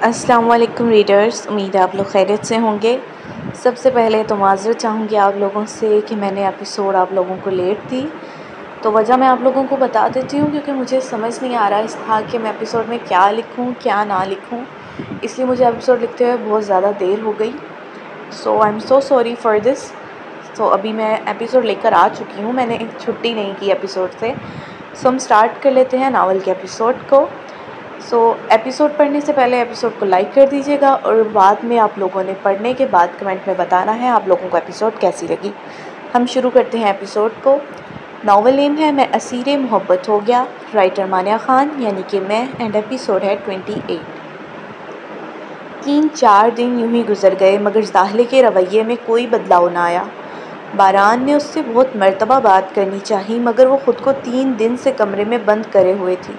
السلام علیکم ریڈرز، امید ہے آپ لوگ خیریت سے ہوں گے۔ سب سے پہلے تو معذرت چاہوں گی آپ لوگوں سے کہ میں نے ایپیسوڈ آپ لوگوں کو لیٹ دی، تو وجہ میں آپ لوگوں کو بتا دیتی ہوں کیونکہ مجھے سمجھ نہیں آ رہا اس تھا کہ میں ایپیسوڈ میں کیا لکھوں کیا نہ لکھوں، اس لیے مجھے ایپیسوڈ لکھتے ہوئے بہت زیادہ دیر ہو گئی۔ So I am so sorry for this. تو ابھی میں ایپیسوڈ لے کر آ چکی ہوں، میں نے چھٹی نہیں کی ایپیسوڈ سے۔ سو ہم سٹارٹ کر لیتے ہیں ناول کے ایپیسوڈ کو۔ سو ایپیسوڈ پڑھنے سے پہلے ایپیسوڈ کو لائک کر دیجیے گا، اور بعد میں آپ لوگوں نے پڑھنے کے بعد کمنٹ میں بتانا ہے آپ لوگوں کو ایپیسوڈ کیسی لگی۔ ہم شروع کرتے ہیں ایپیسوڈ کو۔ ناول نیم ہے میں اسیر محبت ہو گیا، رائٹر مانیہ خان یعنی کہ میں، اینڈ ایپیسوڈ ہے 28۔ 3-4 دن یوں ہی گزر گئے مگر زاہلے کے رویے میں کوئی بدلاؤ نہ آیا۔ باران نے اس سے بہت مرتبہ بات کرنی چاہی مگر وہ خود کو 3 دن سے کمرے میں بند کرے ہوئے تھی،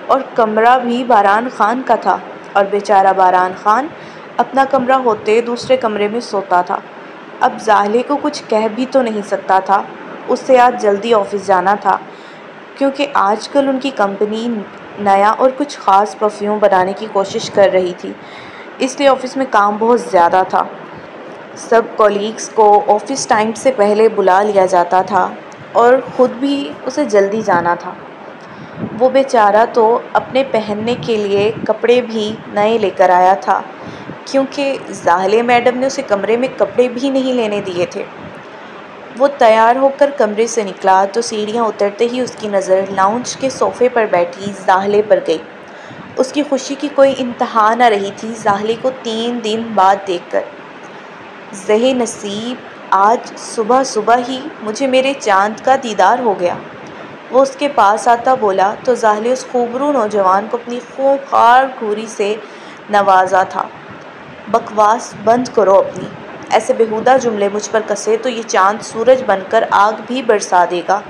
اور کمرہ بھی باران خان کا تھا، اور بیچارہ باران خان اپنا کمرہ ہوتے دوسرے کمرے میں سوتا تھا۔ اب زاہلے کو کچھ کہہ بھی تو نہیں سکتا تھا، اس سے آج جلدی آفس جانا تھا کیونکہ آج کل ان کی کمپنی نیا اور کچھ خاص پرفیوم بنانے کی کوشش کر رہی تھی، اس لیے آفس میں کام بہت زیادہ تھا۔ سب کولیگز کو آفس ٹائم سے پہلے بلا لیا جاتا تھا اور خود بھی اسے جلدی جانا تھا۔ وہ بیچارہ تو اپنے پہننے کے لیے کپڑے بھی نئے لے کر آیا تھا کیونکہ زاہلے میڈم نے اسے کمرے میں کپڑے بھی نہیں لینے دیے تھے۔ وہ تیار ہو کر کمرے سے نکلا تو سیڑھیاں اترتے ہی اس کی نظر لاؤنج کے صوفے پر بیٹھی زاہلے پر گئی۔ اس کی خوشی کی کوئی انتہا نہ رہی تھی زاہلے کو 3 دن بعد دیکھ کر۔ زہے نصیب، آج صبح صبح ہی مجھے میرے چاند کا دیدار ہو گیا، وہ اس کے پاس آتا بولا تو زاہلے اس خوبرو نوجوان کو اپنی خونخوار گھوری سے نوازا تھا۔ بکواس بند کرو اپنی، ایسے بیہودہ جملے مجھ پر کسے تو یہ چاند سورج بن کر آگ بھی برسا دے گا۔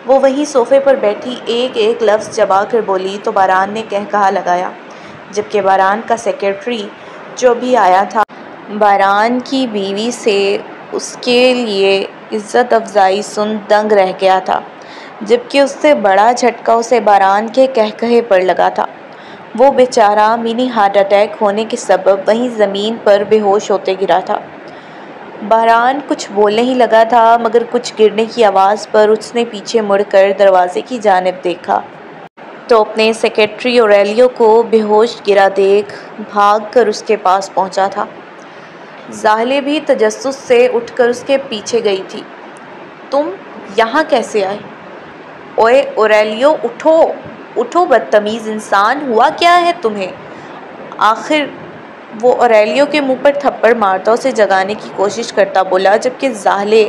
وہ وہیں صوفے پر بیٹھی ایک ایک لفظ چبا کر بولی تو باران نے کہا لگایا، جبکہ باران کا سیکرٹری جو بھی آیا تھا باران کی بیوی سے اس کے لیے عزت افزائی سن دنگ رہ گیا تھا، جبکہ اس سے بڑا جھٹکا اسے باران کے کہے پر لگا تھا۔ وہ بیچارہ منی ہارٹ اٹیک ہونے کے سبب وہیں زمین پر بے ہوش ہوتے گرا تھا۔ باران کچھ بولنے ہی لگا تھا مگر کچھ گرنے کی آواز پر اس نے پیچھے مڑ کر دروازے کی جانب دیکھا تو اپنے سیکرٹری اوریلیو کو بے ہوش گرا دیکھ بھاگ کر اس کے پاس پہنچا تھا۔ زاہلے بھی تجسس سے اٹھ کر اس کے پیچھے گئی تھی۔ تم یہاں کیسے آئے؟ اوئے اوریلیو، اٹھو اٹھو بدتمیز انسان، ہوا کیا ہے تمہیں؟ آخر وہ اوریلیو کے منہ پر تھپڑ مارتا اسے جگانے کی کوشش کرتا بولا، جبکہ زاہلے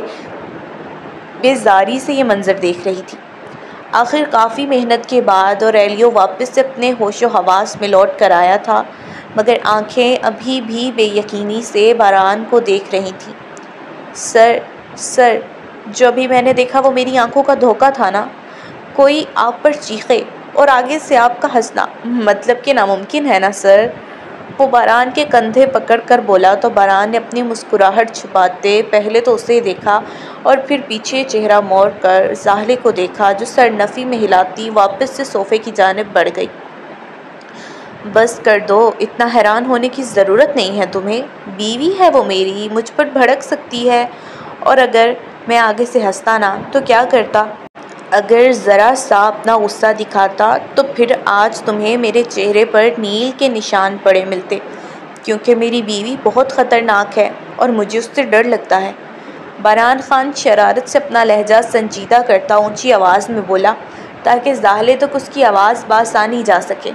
بیزاری سے یہ منظر دیکھ رہی تھی۔ آخر کافی محنت کے بعد اوریلیو واپس سے اپنے ہوش و حواس میں لوٹ کر آیا تھا مگر آنکھیں ابھی بھی بے یقینی سے باران کو دیکھ رہی تھیں۔ سر، جو ابھی میں نے دیکھا وہ میری آنکھوں کا دھوکہ تھا نا؟ کوئی آپ پر چیخے اور آگے سے آپ کا ہنسنا مطلب کہ ناممکن ہے نا سر؟ وہ باران کے کندھے پکڑ کر بولا تو باران نے اپنی مسکراہٹ چھپاتے پہلے تو اسے دیکھا اور پھر پیچھے چہرہ موڑ کر زاہلے کو دیکھا جو سر نفی میں ہلاتی واپس سے صوفے کی جانب بڑھ گئی۔ بس کر دو، اتنا حیران ہونے کی ضرورت نہیں ہے تمہیں، بیوی ہے وہ میری، مجھ پر بھڑک سکتی ہے، اور اگر میں آگے سے ہنستا نا تو کیا کرتا؟ اگر ذرا سا اپنا غصہ دکھاتا تو پھر آج تمہیں میرے چہرے پر نیل کے نشان پڑے ملتے، کیونکہ میری بیوی بہت خطرناک ہے اور مجھے اس سے ڈر لگتا ہے۔ باران خان شرارت سے اپنا لہجہ سنجیدہ کرتا اونچی آواز میں بولا تاکہ زاہلے تک اس کی آواز بآسانی جا سکے۔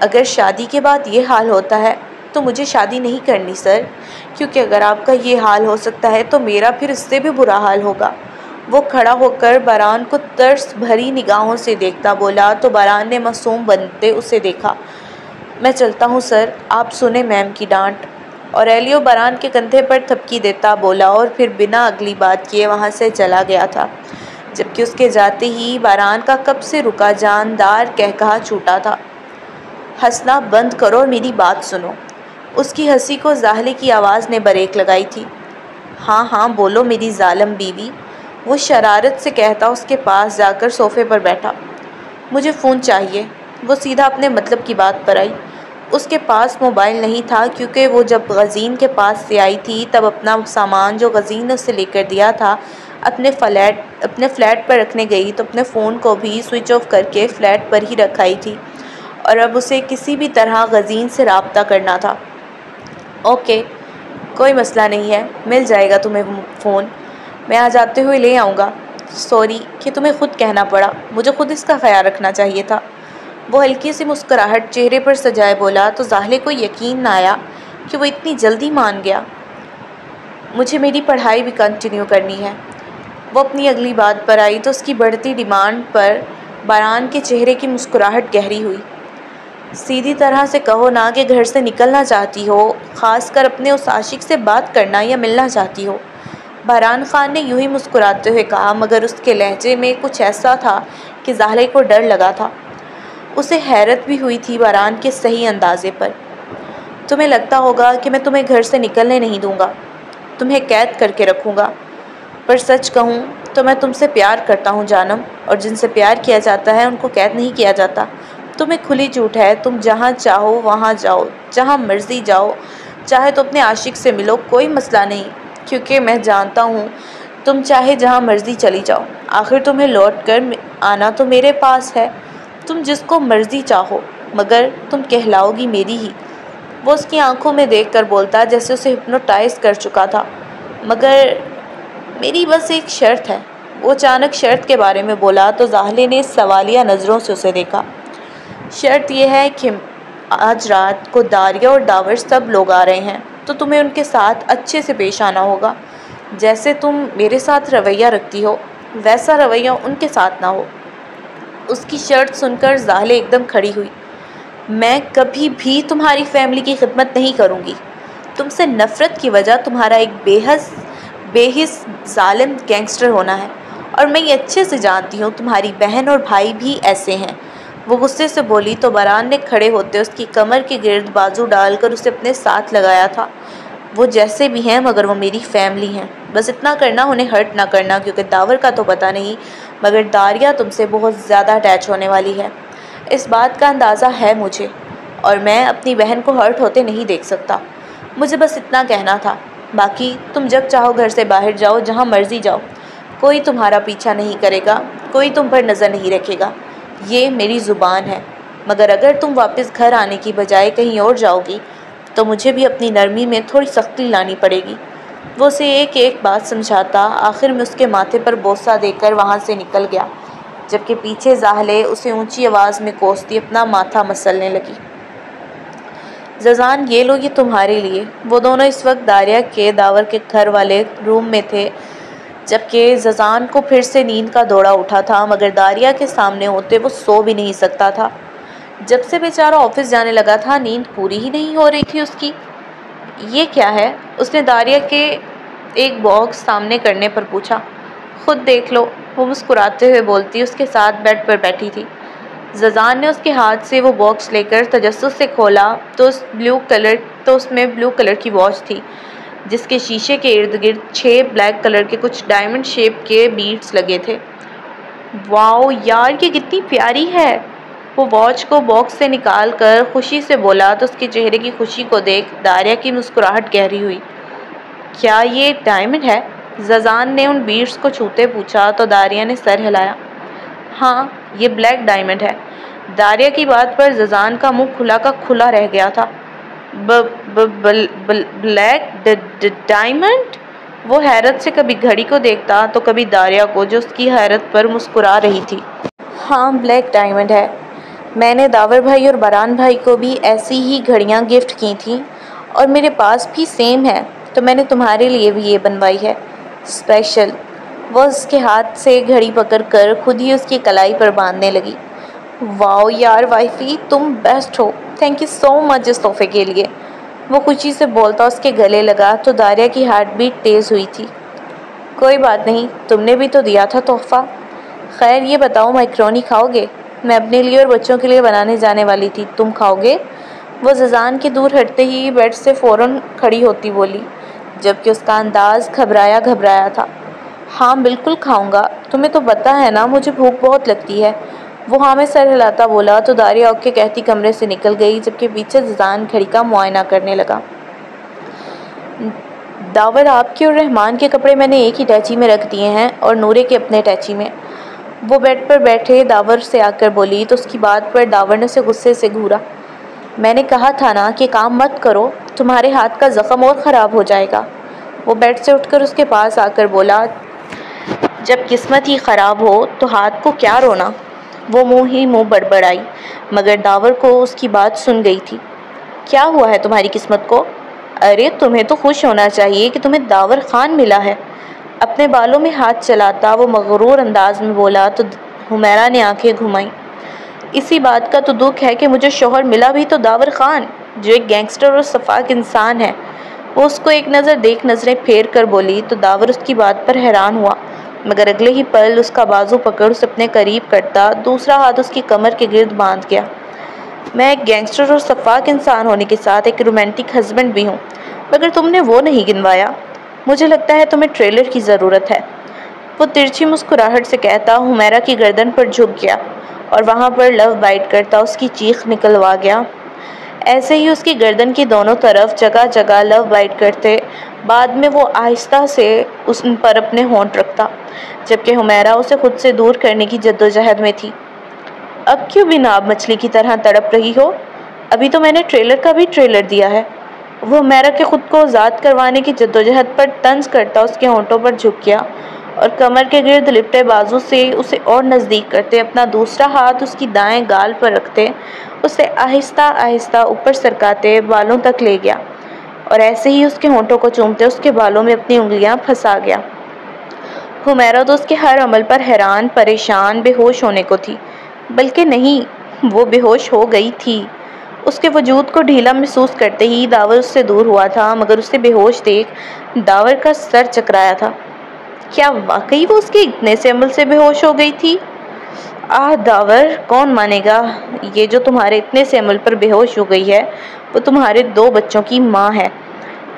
اگر شادی کے بعد یہ حال ہوتا ہے تو مجھے شادی نہیں کرنی سر، کیونکہ اگر آپ کا یہ حال ہو سکتا ہے تو میرا پھر اس سے بھی برا حال ہوگا۔ وہ کھڑا ہو کر باران کو ترس بھری نگاہوں سے دیکھتا بولا تو باران نے معصوم بنتے اسے دیکھا۔ میں چلتا ہوں سر، آپ سنیں میم کی ڈانٹ۔ اوریلیو باران کے کندھے پر تھپکی دیتا بولا اور پھر بنا اگلی بات کیے وہاں سے چلا گیا تھا، جبکہ اس کے جاتے ہی باران کا کب سے رکا جاندار قہقہا چھوٹا تھا۔ ہنسنا بند کرو اور میری بات سنو۔ اس کی ہنسی کو زاہلے کی آواز نے بریک لگائی تھی۔ ہاں بولو میری ظالم بیوی، وہ شرارت سے کہتا اس کے پاس جا کر صوفے پر بیٹھا۔ مجھے فون چاہیے، وہ سیدھا اپنے مطلب کی بات پر آئی۔ اس کے پاس موبائل نہیں تھا کیونکہ وہ جب غزین کے پاس سے آئی تھی تب اپنا سامان جو غزین نے اسے لے کر دیا تھا اپنے فلیٹ پر رکھنے گئی تو اپنے فون کو بھی سوئچ آف کر کے فلیٹ پر ہی رکھائی تھی، اور اب اسے کسی بھی طرح غزین سے رابطہ کرنا تھا۔ اوکے، کوئی مسئلہ نہیں ہے، مل جائے گا تمہیں فون، میں آ جاتے ہوئے لے آؤں گا۔ سوری کہ تمہیں خود کہنا پڑا، مجھے خود اس کا خیال رکھنا چاہیے تھا۔ وہ ہلکی سی مسکراہٹ چہرے پر سجائے بولا تو زاہلے کو یقین نہ آیا کہ وہ اتنی جلدی مان گیا۔ مجھے میری پڑھائی بھی کنٹینیو کرنی ہے۔ وہ اپنی اگلی بات پر آئی تو اس کی بڑھتی ڈیمانڈ پر باران کے چہرے کی مسکراہٹ گہری ہوئی۔ سیدھی طرح سے کہو نا کہ گھر سے نکلنا چاہتی ہو، خاص کر اپنے اس عاشق سے بات کرنا یا ملنا چاہتی ہو۔ بہران خان نے یوں ہی مسکراتے ہوئے کہا، مگر اس کے لہجے میں کچھ ایسا تھا کہ زاہلے کو ڈر لگا تھا۔ اسے حیرت بھی ہوئی تھی بہران کے صحیح اندازے پر۔ تمہیں لگتا ہوگا کہ میں تمہیں گھر سے نکلنے نہیں دوں گا، تمہیں قید کر کے رکھوں گا، پر سچ کہوں تو میں تم سے پیار کرتا ہوں جانم، اور جن سے پیار کیا جاتا ہے ان کو قید نہیں کیا جاتا۔ تمہیں کھلی چھوٹ ہے، تم جہاں چاہو وہاں جاؤ، جہاں مرضی جاؤ، چاہے تو اپنے عاشق سے ملو، کوئی مسئلہ نہیں، کیونکہ میں جانتا ہوں تم چاہے جہاں مرضی چلی جاؤ، آخر تمہیں لوٹ کر آنا تو میرے پاس ہے، تم جس کو مرضی چاہو، مگر تم کہلاؤ گی میری ہی۔ وہ اس کی آنکھوں میں دیکھ کر بولتا جیسے اسے ہپنوٹائز کر چکا تھا، مگر میری بس ایک شرط ہے۔ وہ اچانک شرط کے بارے میں بولا تو زاہلے نے سوالیہ نظروں سے اسے دیکھا۔ شرط یہ ہے کہ آج رات کو داریا اور داور سب لوگ آ رہے ہیں تو تمہیں ان کے ساتھ اچھے سے پیش آنا ہوگا، جیسے تم میرے ساتھ رویہ رکھتی ہو ویسا رویہ ان کے ساتھ نہ ہو۔ اس کی شرط سن کر زاہلے ایک دم کھڑی ہوئی۔ میں کبھی بھی تمہاری فیملی کی خدمت نہیں کروں گی۔ تم سے نفرت کی وجہ تمہارا ایک بے حس ظالم گینگسٹر ہونا ہے، اور میں یہ اچھے سے جانتی ہوں تمہاری بہن اور بھائی بھی ایسے ہیں۔ وہ غصے سے بولی تو بہران نے کھڑے ہوتے اس کی کمر کے گرد بازو ڈال کر اسے اپنے ساتھ لگایا تھا۔ وہ جیسے بھی ہیں مگر وہ میری فیملی ہیں، بس اتنا کرنا انہیں ہرٹ نہ کرنا، کیونکہ داور کا تو پتہ نہیں مگر داریا تم سے بہت زیادہ اٹیچ ہونے والی ہے، اس بات کا اندازہ ہے مجھے، اور میں اپنی بہن کو ہرٹ ہوتے نہیں دیکھ سکتا۔ مجھے بس اتنا کہنا تھا، باقی تم جب چاہو گھر سے باہر جاؤ، جہاں مرضی جاؤ، کوئی تمہارا پیچھا نہیں کرے گا، کوئی تم پر نظر نہیں رکھے گا، یہ میری زبان ہے، مگر اگر تم واپس گھر آنے کی بجائے کہیں اور جاؤ گی تو مجھے بھی اپنی نرمی میں تھوڑی سختی لانی پڑے گی۔ وہ اسے ایک ایک بات سمجھاتا آخر میں اس کے ماتھے پر بوسہ دے کر وہاں سے نکل گیا، جبکہ پیچھے زاہلے اسے اونچی آواز میں کوستی اپنا ماتھا مسلنے لگی۔ ززان، یہ لو، یہ تمہارے لیے۔ وہ دونوں اس وقت داریا کے داور کے گھر والے روم میں تھے، جبکہ ززان کو پھر سے نیند کا دوڑا اٹھا تھا، مگر داریا کے سامنے ہوتے وہ سو بھی نہیں سکتا تھا۔ جب سے بیچارہ آفس جانے لگا تھا نیند پوری ہی نہیں ہو رہی تھی اس کی۔ یہ کیا ہے؟ اس نے داریا کے ایک باکس سامنے کرنے پر پوچھا۔ خود دیکھ لو، وہ مسکراتے ہوئے بولتی اس کے ساتھ بیڈ پر بیٹھی تھی۔ ززان نے اس کے ہاتھ سے وہ باکس لے کر تجسس سے کھولا تو اس میں بلو کلر کی واچ تھی، جس کے شیشے کے ارد گرد 6 بلیک کلر کے کچھ ڈائمنڈ شیپ کے بیڈز لگے تھے۔ واؤ یار، یہ کتنی پیاری ہے! وہ واچ کو باکس سے نکال کر خوشی سے بولا تو اس کے چہرے کی خوشی کو دیکھ داریا کی مسکراہٹ گہری ہوئی۔ کیا یہ ڈائمنڈ ہے؟ ززان نے ان بیڈز کو چھوتے پوچھا تو داریا نے سر ہلایا۔ ہاں، یہ بلیک ڈائمنڈ ہے۔ داریا کی بات پر ززان کا منہ کھلا کا کھلا رہ گیا تھا۔ Black diamond? وہ حیرت سے کبھی گھڑی کو دیکھتا تو کبھی داریا کو جو اس کی حیرت پر مسکرا رہی تھی۔ ہاں، بلیک ڈائمنڈ ہے۔ میں نے داور بھائی اور بہران بھائی کو بھی ایسی ہی گھڑیاں گفٹ کی تھیں، اور میرے پاس بھی سیم ہے، تو میں نے تمہارے لیے بھی یہ بنوائی ہے، اسپیشل۔ وہ اس کے ہاتھ سے گھڑی پکڑ کر خود ہی اس کی کلائی پر باندھنے لگی۔ واؤ یار وائفی، تم بیسٹ ہو، تھینک یو سو مچ اس تحفے کے لیے۔ وہ خوشی سے بولتا اس کے گلے لگا تو داریا کی ہارٹ بیٹ تیز ہوئی تھی۔ کوئی بات نہیں، تم نے بھی تو دیا تھا تحفہ۔ خیر یہ بتاؤ، میکرونی کھاؤ گے؟ میں اپنے لیے اور بچوں کے لیے بنانے جانے والی تھی، تم کھاؤ گے؟ وہ ززان کے دور ہٹتے ہی بیڈ سے فوراً کھڑی ہوتی بولی، جبکہ اس کا انداز گھبرایا گھبرایا تھا۔ ہاں بالکل کھاؤں گا، تمہیں تو پتہ ہے نا مجھے بھوک بہت لگتی ہے، وہ ہاں میں سر ہلاتا بولا تو داریہ اوکے کہتی کمرے سے نکل گئی، جبکہ پیچھے زیزان گھڑی کا معائنہ کرنے لگا۔ داور آپ کے اور رحمان کے کپڑے میں نے ایک ہی ٹیچی میں رکھ دیے ہیں اور نورے کے اپنے ٹیچی میں۔ وہ بیڈ پر بیٹھے داور سے آ کر بولی تو اس کی بات پر داور نے اسے غصے سے گھورا۔ میں نے کہا تھا نا کہ کام مت کرو، تمہارے ہاتھ کا زخم اور خراب ہو جائے گا۔ وہ بیڈ سے اٹھ کر اس کے پاس آ کر بولا جب قسمت ہی خراب ہو تو ہاتھ کو کیا رونا۔ وہ منہ ہی منہ بڑبڑائی، مگر داور کو اس کی بات سن گئی تھی۔ کیا ہوا ہے تمہاری قسمت کو؟ ارے تمہیں تو خوش ہونا چاہیے کہ تمہیں داور خان ملا ہے۔ اپنے بالوں میں ہاتھ چلاتا وہ مغرور انداز میں بولا تو حمیرہ نے آنکھیں گھمائیں۔ اسی بات کا تو دکھ ہے کہ مجھے شوہر ملا بھی تو داور خان، جو ایک گینگسٹر اور صفاک انسان ہے۔ وہ اس کو ایک نظر دیکھ نظریں پھیر کر بولی تو داور اس کی بات پر حیران ہوا، مگر اگلے ہی پل اس کا بازو پکڑ اسے اپنے قریب کرتا دوسرا ہاتھ اس کی کمر کے گرد باندھ گیا۔ میں ایک گینگسٹر اور صفاک انسان ہونے کے ساتھ ایک رومانٹک ہسبینڈ بھی ہوں، مگر تم نے وہ نہیں گنوایا۔ مجھے لگتا ہے تمہیں ٹریلر کی ضرورت ہے۔ وہ ترچھی مسکراہٹ سے کہتا حمیرہ کی گردن پر جھک گیا اور وہاں پر لو بائٹ کرتا اس کی چیخ نکلوا گیا۔ ایسے ہی اس کی گردن کی دونوں طرف جگہ جگہ لو بائٹ کرتے، بعد میں وہ آہستہ سے ان پر اپنے ہونٹ رکھتا، جبکہ حمیرہ اسے خود سے دور کرنے کی جدوجہد میں تھی۔ اب کیوں بھی ناب مچھلی کی طرح تڑپ رہی ہو؟ ابھی تو میں نے ٹریلر کا بھی ٹریلر دیا ہے۔ وہ حمیرہ کے خود کو آزاد کروانے کی جدوجہد پر طنز کرتا اس کے ہونٹوں پر جھک گیا اور کمر کے گرد لپٹے بازو سے اسے اور نزدیک کرتے اپنا دوسرا ہاتھ اس کی دائیں گال پر رکھتے اسے آہستہ آہستہ اوپر سرکاتے بالوں تک لے گیا اور ایسے ہی اس کے ہونٹوں کو چومتے اس کے بالوں میں اپنی انگلیاں پھنسا گیا۔ حمیرہ تو اس کے ہر عمل پر حیران، پریشان، بے ہوش ہونے کو تھی، بلکہ نہیں، وہ بے ہوش ہو گئی تھی۔ اس کے وجود کو ڈھیلا محسوس کرتے ہی داور اس سے دور ہوا تھا، مگر اسے بے ہوش دیکھ داور کا سر چکرایا تھا۔ کیا واقعی وہ اس کے اتنے سے عمل سے بے ہوش ہو گئی تھی؟ آہ داور، کون مانے گا، یہ جو تمہارے اتنے سے عمل پر بے ہوش ہو گئی ہے وہ تمہارے 2 بچوں کی ماں ہے۔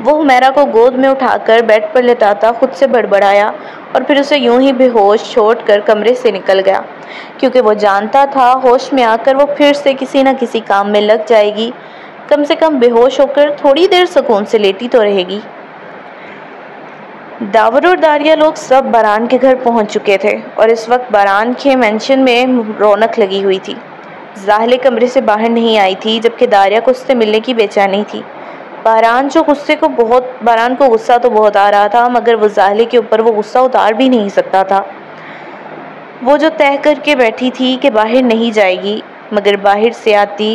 وہ حمیرہ کو گود میں اٹھا کر بیڈ پر لٹاتا خود سے بڑبڑایا اور پھر اسے یوں ہی بے ہوش چھوڑ کر کمرے سے نکل گیا، کیونکہ وہ جانتا تھا ہوش میں آ کر وہ پھر سے کسی نہ کسی کام میں لگ جائے گی، کم سے کم بے ہوش ہو کر تھوڑی دیر سکون سے لیٹی تو رہے گی۔ داور اور داریہ لوگ سب باران کے گھر پہنچ چکے تھے اور اس وقت باران کے مینشن میں رونق لگی ہوئی تھی۔ زاہلے کمرے سے باہر نہیں آئی تھی، جبکہ داریہ کو اس سے ملنے کی بے چینی تھی۔ باران کو غصہ تو بہت آ رہا تھا، مگر وہ زاہلے کے اوپر وہ غصہ اتار بھی نہیں سکتا تھا۔ وہ جو طے کر کے بیٹھی تھی کہ باہر نہیں جائے گی، مگر باہر سے آتی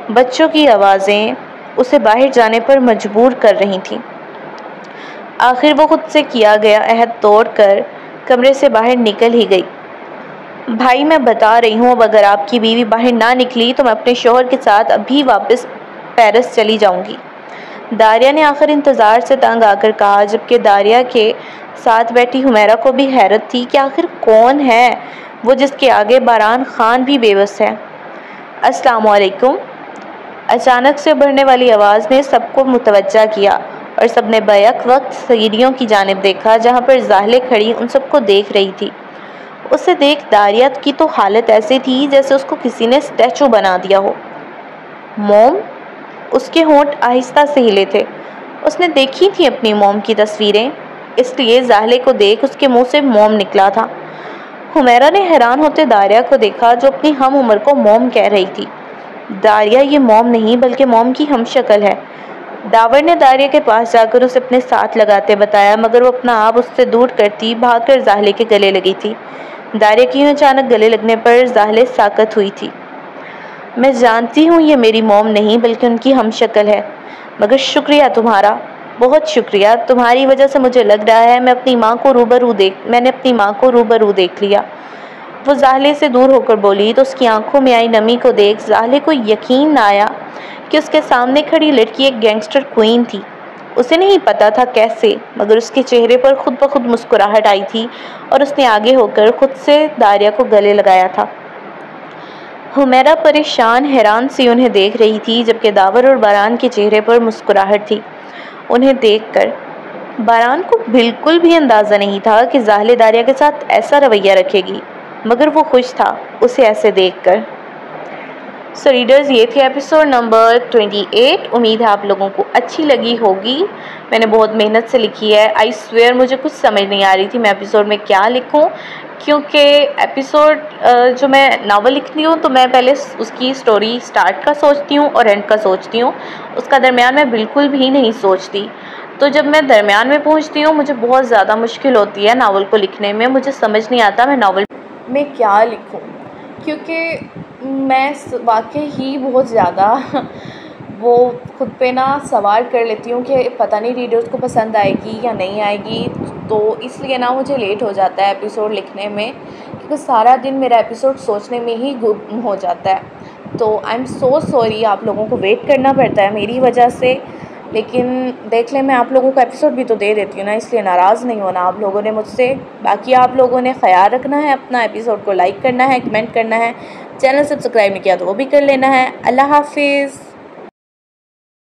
بچوں کی آوازیں اسے باہر جانے پر مجبور کر رہی تھیں۔ آخر وہ خود سے کیا گیا عہد توڑ کر کمرے سے باہر نکل ہی گئی۔ بھائی میں بتا رہی ہوں، اب اگر آپ کی بیوی باہر نہ نکلی تو میں اپنے شوہر کے ساتھ ابھی واپس پیرس چلی جاؤں گی، داریہ نے آخر انتظار سے تنگ آ کر کہا، جبکہ داریہ کے ساتھ بیٹھی حمیرہ کو بھی حیرت تھی کہ آخر کون ہے وہ جس کے آگے باران خان بھی بے بس ہے۔ السلام علیکم۔ اچانک سے ابھرنے والی آواز نے سب کو متوجہ کیا اور سب نے بیک وقت سیڑھیوں کی جانب دیکھا جہاں پر زاہلے کھڑی ان سب کو دیکھ رہی تھی۔ اسے دیکھ داریہ کی تو حالت ایسی تھی جیسے اس کو کسی نے اسٹیچو بنا دیا ہو۔ موم؟ اس کے ہونٹ آہستہ سے ہلے تھے۔ اس نے دیکھی تھی اپنی موم کی تصویریں، اس لیے زاہلے کو دیکھ اس کے منہ سے موم نکلا تھا۔ حمیرہ نے حیران ہوتے داریہ کو دیکھا جو اپنی ہم عمر کو موم کہہ رہی تھی۔ داریہ یہ موم نہیں بلکہ موم کی ہم شکل ہے۔ داور نے داریہ کے پاس جا کر اسے اپنے ساتھ لگاتے بتایا، مگر وہ اپنا آپ اس سے دور کرتی بھاگ کر زاہلے کے گلے لگی تھی۔ داریہ کی اچانک گلے لگنے پر زاہلے ساکت ہوئی تھی۔ میں جانتی ہوں یہ میری موم نہیں بلکہ ان کی ہم شکل ہے، مگر شکریہ تمہارا، بہت شکریہ، تمہاری وجہ سے مجھے لگ رہا ہے میں نے اپنی ماں کو روبرو دیکھ لیا۔ وہ زاہلے سے دور ہو کر بولی تو اس کی آنکھوں میں آئی نمی کو دیکھ زاہلے کو یقین نہ آیا کہ اس کے سامنے کھڑی لڑکی ایک گینگسٹر کوئین تھی۔ اسے نہیں پتا تھا کیسے، مگر اس کے چہرے پر خود بخود مسکراہٹ آئی تھی اور اس نے آگے ہو کر خود سے داریہ کو گلے لگایا تھا۔ حمیرہ پریشان حیران سی انہیں دیکھ رہی تھی، جبکہ داور اور باران کے چہرے پر مسکراہٹ تھی۔ انہیں دیکھ کر باران کو بالکل بھی اندازہ نہیں تھا کہ زاہلے داریہ کے ساتھ ایسا رویہ رکھے گی۔ مگر وہ خوش تھا اسے ایسے دیکھ کر۔ سو ریڈرز، یہ تھے ایپیسوڈ نمبر 28۔ امید ہے آپ لوگوں کو اچھی لگی ہوگی۔ میں نے بہت محنت سے لکھی ہے۔ آئی سویئر مجھے کچھ سمجھ نہیں آ رہی تھی میں ایپیسوڈ میں کیا لکھوں، کیونکہ ایپیسوڈ جو میں ناول لکھتی ہوں تو میں پہلے اس کی سٹوری سٹارٹ کا سوچتی ہوں اور اینڈ کا سوچتی ہوں، اس کا درمیان میں بالکل بھی نہیں سوچتی۔ تو جب میں درمیان میں پہنچتی ہوں مجھے بہت زیادہ مشکل ہوتی ہے ناول کو لکھنے میں، مجھے سمجھ نہیں آتا میں ناول میں کیا لکھوں، کیونکہ میں واقعی ہی بہت زیادہ وہ خود پہ نا سوال کر لیتی ہوں کہ پتہ نہیں ریڈرز کو پسند آئے گی یا نہیں آئے گی، تو اس لیے نا مجھے لیٹ ہو جاتا ہے ایپیسوڈ لکھنے میں، کیونکہ سارا دن میرا ایپیسوڈ سوچنے میں ہی گم ہو جاتا ہے۔ تو آئی ایم سو سوری، آپ لوگوں کو ویٹ کرنا پڑتا ہے میری وجہ سے، لیکن دیکھ لیں میں آپ لوگوں کو ایپیسوڈ بھی تو دے دیتی ہوں نا، اس لیے ناراض نہیں ہونا آپ لوگوں نے مجھ سے۔ باقی آپ لوگوں نے خیال رکھنا ہے اپنا، ایپیسوڈ کو لائک کرنا ہے، کمنٹ کرنا ہے، چینل سبسکرائب نہیں کیا تو وہ بھی کر لینا ہے۔ اللہ حافظ۔